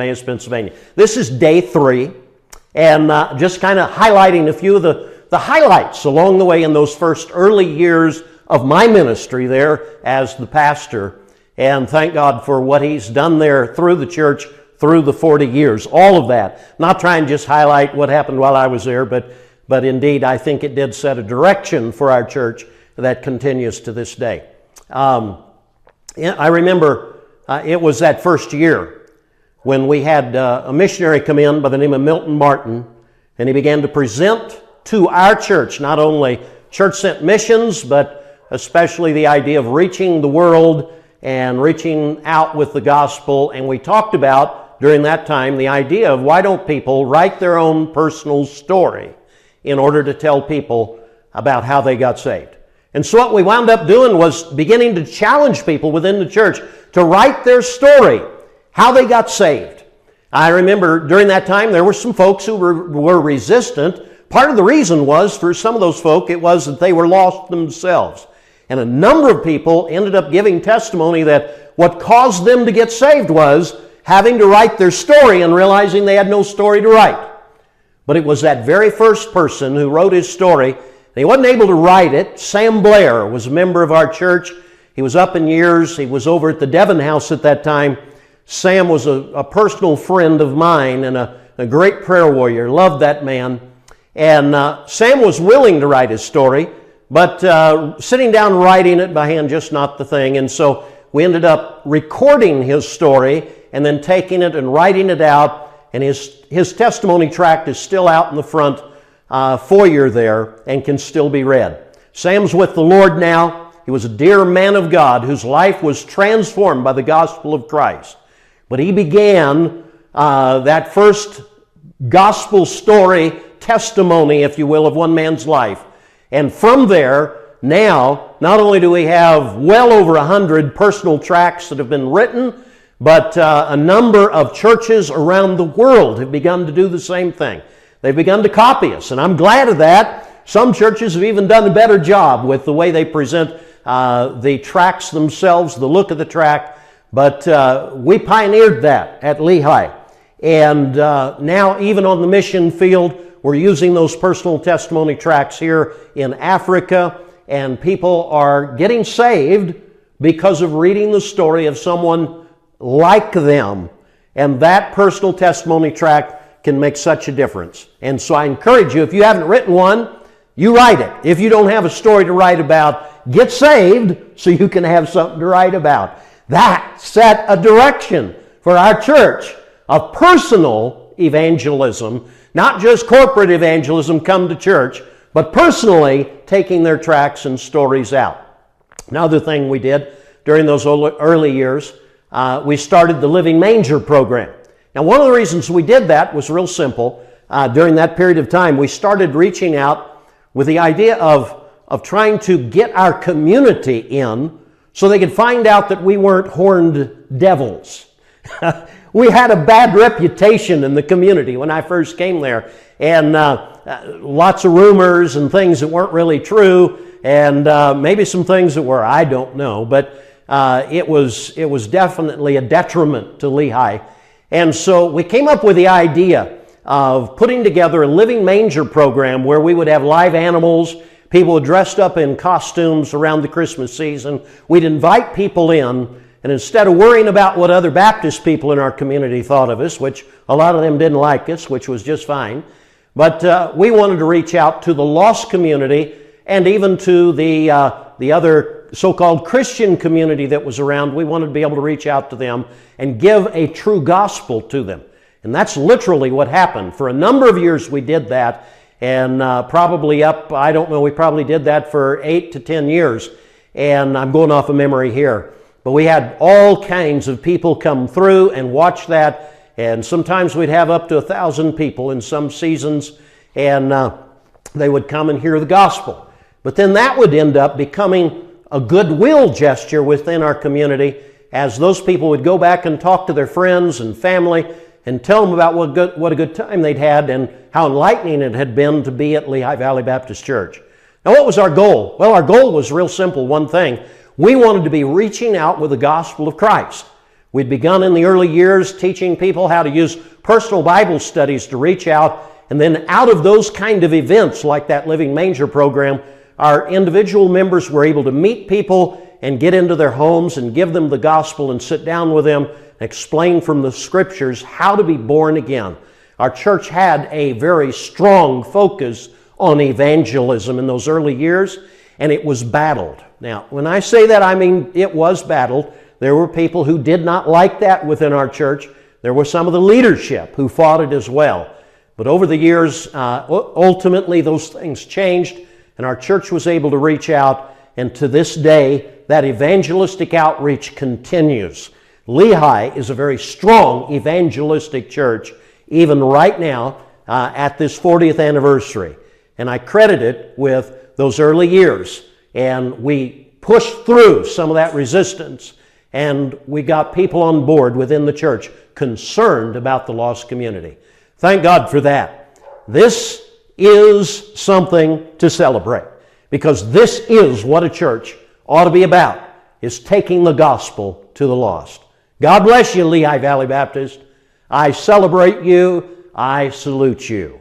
Emmaus, Pennsylvania. This is day 3, and just kind of highlighting a few of the highlights along the way in those first early years of my ministry there as the pastor. And thank God for what He's done there through the church through the 40 years, all of that. Not trying to just highlight what happened while I was there, but indeed I think it did set a direction for our church that continues to this day. I remember it was that first year when we had a missionary come in by the name of Milton Martin, and he began to present to our church not only church sent missions, but especially the idea of reaching the world and reaching out with the gospel. And we talked about during that time the idea of why don't people write their own personal story in order to tell people about how they got saved. And so what we wound up doing was beginning to challenge people within the church to write their story, how they got saved. I remember during that time there were some folks who were resistant. Part of the reason was, for some of those folk, it was that they were lost themselves. And a number of people ended up giving testimony that what caused them to get saved was having to write their story and realizing they had no story to write. But it was that very first person who wrote his story. He wasn't able to write it. Sam Blair was a member of our church. He was up in years. He was over at the Devon House at that time. Sam was a personal friend of mine and a great prayer warrior. Loved that man. And Sam was willing to write his story, but sitting down writing it by hand, just not the thing. And so we ended up recording his story and then taking it and writing it out. And his testimony tract is still out in the front foyer there and can still be read. Sam's with the Lord now. He was a dear man of God whose life was transformed by the gospel of Christ. But he began that first gospel story, testimony, if you will, of one man's life. And from there, now, not only do we have well over 100 personal tracts that have been written, but a number of churches around the world have begun to do the same thing. They've begun to copy us, and I'm glad of that. Some churches have even done a better job with the way they present the tracts themselves, the look of the tract, but we pioneered that at Lehigh. And now, even on the mission field, we're using those personal testimony tracts here in Africa, and people are getting saved because of reading the story of someone like them. And that personal testimony tract can make such a difference. And so I encourage you, if you haven't written one, you write it. If you don't have a story to write about, get saved so you can have something to write about. That set a direction for our church of personal evangelism, not just corporate evangelism, come to church, but personally taking their tracts and stories out. Another thing we did during those early years, we started the Living Manger program. Now, one of the reasons we did that was real simple. During that period of time, we started reaching out with the idea of trying to get our community in so they could find out that we weren't horned devils. We had a bad reputation in the community when I first came there, and lots of rumors and things that weren't really true, and maybe some things that were, I don't know, but it was definitely a detriment to Lehigh. And so we came up with the idea of putting together a Living Manger program where we would have live animals, people dressed up in costumes around the Christmas season. We'd invite people in, and instead of worrying about what other Baptist people in our community thought of us, which a lot of them didn't like us, which was just fine, but we wanted to reach out to the lost community and even to the other so-called Christian community that was around. We wanted to be able to reach out to them and give a true gospel to them. And that's literally what happened. For a number of years we did that, and probably up, I don't know, we probably did that for 8 to 10 years. And I'm going off of memory here. But we had all kinds of people come through and watch that, and sometimes we'd have up to 1,000 people in some seasons, and they would come and hear the gospel. But then that would end up becoming a goodwill gesture within our community as those people would go back and talk to their friends and family and tell them about what a good time they'd had and how enlightening it had been to be at Lehigh Valley Baptist Church. Now, what was our goal? Well, our goal was real simple, one thing. We wanted to be reaching out with the gospel of Christ. We'd begun in the early years teaching people how to use personal Bible studies to reach out, and then out of those kind of events like that Living Manger program, our individual members were able to meet people and get into their homes and give them the gospel and sit down with them and explain from the scriptures how to be born again. Our church had a very strong focus on evangelism in those early years, and it was battled. Now, when I say that, I mean it was battled. There were people who did not like that within our church. There were some of the leadership who fought it as well. But over the years, ultimately those things changed, and our church was able to reach out, and to this day, that evangelistic outreach continues. Lehigh is a very strong evangelistic church, even right now at this 40th anniversary. And I credit it with those early years. And we pushed through some of that resistance, and we got people on board within the church concerned about the lost community. Thank God for that. This is something to celebrate, because this is what a church ought to be about, is taking the gospel to the lost. God bless you, Lehigh Valley Baptist. I celebrate you. I salute you.